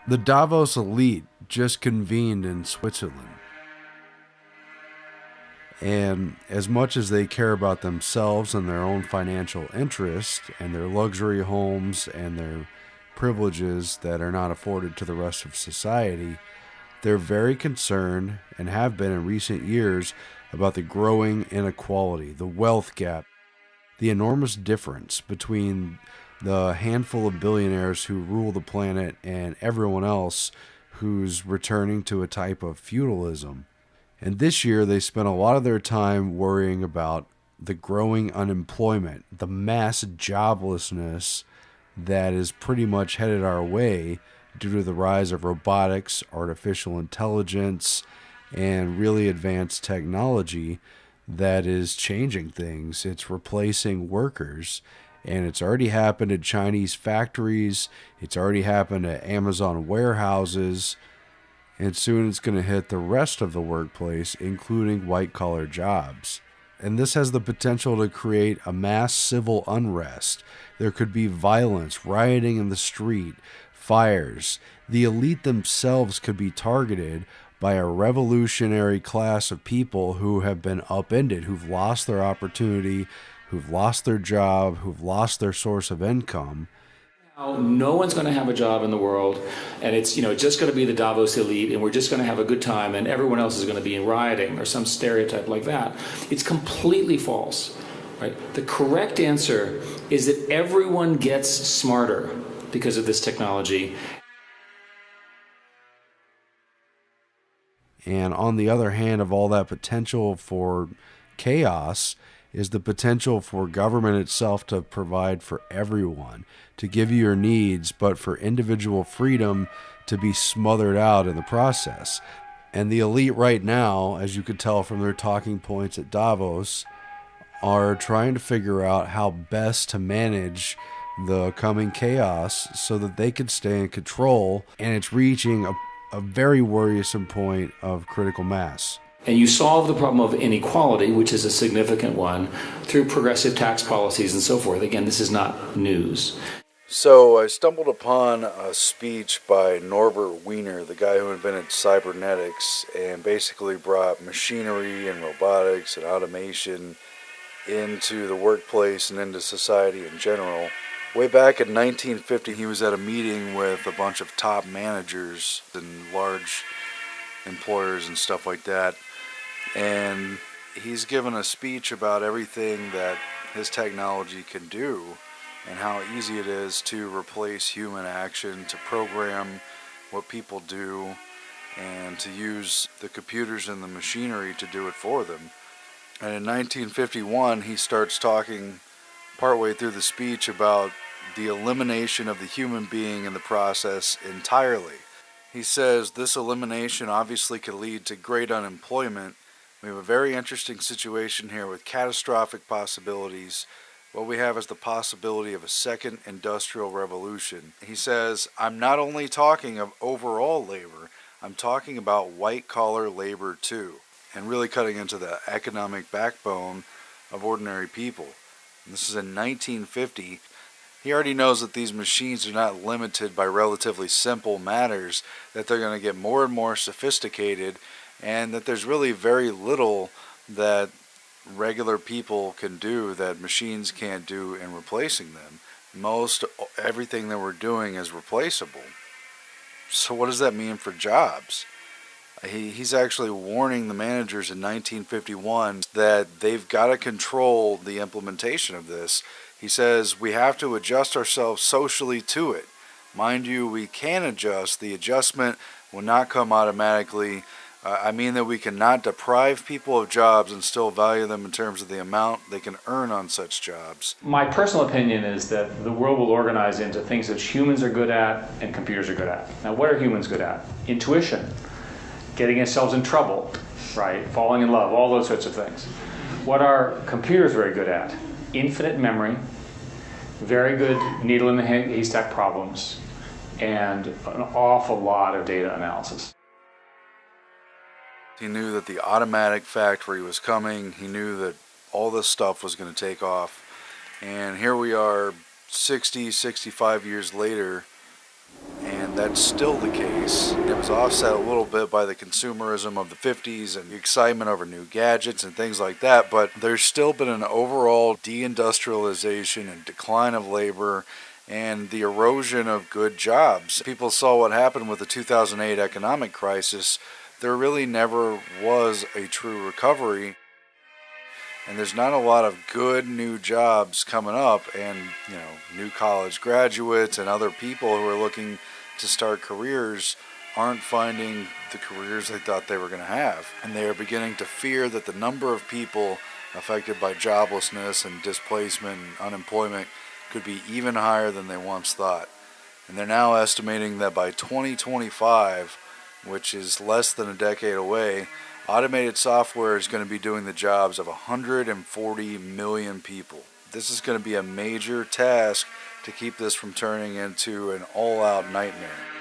The Davos elite just convened in Switzerland. And as much as they care about themselves and their own financial interest and their luxury homes and their privileges that are not afforded to the rest of society, they're very concerned and have been in recent years about the growing inequality, the wealth gap, the enormous difference between the handful of billionaires who rule the planet and everyone else who's returning to a type of feudalism. And this year, they spent a lot of their time worrying about the growing unemployment, the mass joblessness that is pretty much headed our way due to the rise of robotics, artificial intelligence, and really advanced technology that is changing things. It's replacing workers. And it's already happened at Chinese factories. It's already happened at Amazon warehouses. And soon it's going to hit the rest of the workplace, including white-collar jobs. And this has the potential to create a mass civil unrest. There could be violence, rioting in the street, fires. The elite themselves could be targeted by a revolutionary class of people who have been upended, who've lost their opportunity, who've lost their job, who've lost their source of income. No one's going to have a job in the world, and it's just going to be the Davos elite, and we're just going to have a good time, and everyone else is going to be in rioting or some stereotype like that. It's completely false, right? The correct answer is that everyone gets smarter because of this technology. And on the other hand of all that potential for chaos is the potential for government itself to provide for everyone, to give you your needs, but for individual freedom to be smothered out in the process. And the elite right now, as you could tell from their talking points at Davos, are trying to figure out how best to manage the coming chaos so that they can stay in control, and it's reaching a very worrisome point of critical mass. And you solve the problem of inequality, which is a significant one, through progressive tax policies and so forth. Again, this is not news. So I stumbled upon a speech by Norbert Wiener, the guy who invented cybernetics and basically brought machinery and robotics and automation into the workplace and into society in general. Way back in 1950, he was at a meeting with a bunch of top managers and large employers and stuff like that. And he's given a speech about everything that his technology can do and how easy it is to replace human action, to program what people do, and to use the computers and the machinery to do it for them. And in 1951, he starts talking partway through the speech about the elimination of the human being in the process entirely. He says this elimination obviously could lead to great unemployment. We have a very interesting situation here with catastrophic possibilities. What we have is the possibility of a second industrial revolution. He says, I'm not only talking of overall labor, I'm talking about white-collar labor too, and really cutting into the economic backbone of ordinary people. And this is in 1950. He already knows that these machines are not limited by relatively simple matters, that they're going to get more and more sophisticated, and that there's really very little that regular people can do that machines can't do in replacing them. Most everything that we're doing is replaceable. So what does that mean for jobs? He's actually warning the managers in 1951 that they've got to control the implementation of this. He says we have to adjust ourselves socially to it. Mind you, we can adjust. The adjustment will not come automatically. I mean that we cannot deprive people of jobs and still value them in terms of the amount they can earn on such jobs. My personal opinion is that the world will organize into things that humans are good at and computers are good at. Now, what are humans good at? Intuition, getting ourselves in trouble, right? Falling in love, all those sorts of things. What are computers very good at? Infinite memory, very good needle in the haystack problems, and an awful lot of data analysis. He knew that the automatic factory was coming. He knew that all this stuff was going to take off. And here we are 60, 65 years later, and That's still the case. It was offset a little bit by the consumerism of the 50s and the excitement over new gadgets and things like that, but there's still been an overall deindustrialization and decline of labor and the erosion of good jobs. People saw what happened with the 2008 economic crisis. There really never was a true recovery. And there's not a lot of good new jobs coming up, and new college graduates and other people who are looking to start careers aren't finding the careers they thought they were going to have. And they are beginning to fear that the number of people affected by joblessness and displacement and unemployment could be even higher than they once thought. And they're now estimating that by 2025, which is less than a decade away, automated software is going to be doing the jobs of 140 million people. This is going to be a major task to keep this from turning into an all-out nightmare.